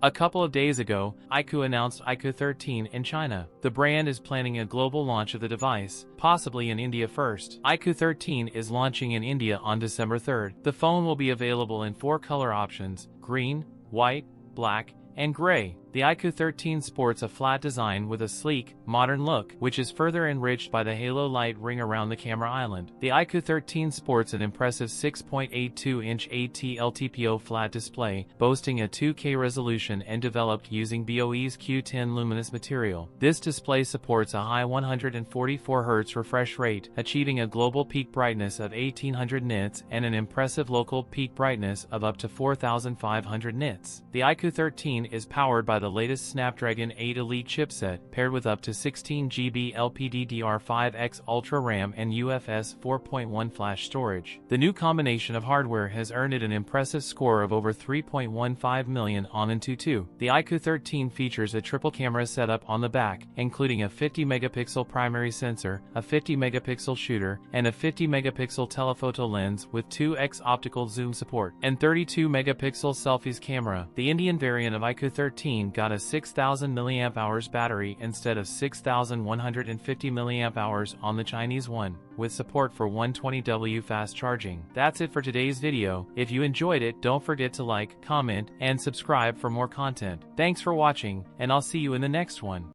A couple of days ago, iQOO announced iQOO 13 in China. The brand is planning a global launch of the device, possibly in India first. iQOO 13 is launching in India on December 3rd. The phone will be available in 4 color options: green, white, black, and gray. The iQOO 13 sports a flat design with a sleek, modern look, which is further enriched by the halo light ring around the camera island. The iQOO 13 sports an impressive 6.82-inch AT-LTPO flat display, boasting a 2K resolution and developed using BOE's Q10 luminous material. This display supports a high 144 Hz refresh rate, achieving a global peak brightness of 1800 nits and an impressive local peak brightness of up to 4500 nits. The iQOO 13 is powered by the latest Snapdragon 8 Elite chipset, paired with up to 16GB LPDDR5X Ultra RAM and UFS 4.1 flash storage. The new combination of hardware has earned it an impressive score of over 3.15 million on AnTuTu. The iQOO 13 features a triple camera setup on the back, including a 50-megapixel primary sensor, a 50-megapixel shooter, and a 50-megapixel telephoto lens with 2x optical zoom support, and 32-megapixel selfies camera. The Indian variant of iQOO 13 got a 6000 mAh battery instead of 6150 mAh on the Chinese one, with support for 120W fast charging. That's it for today's video. If you enjoyed it, don't forget to like, comment, and subscribe for more content. Thanks for watching, and I'll see you in the next one.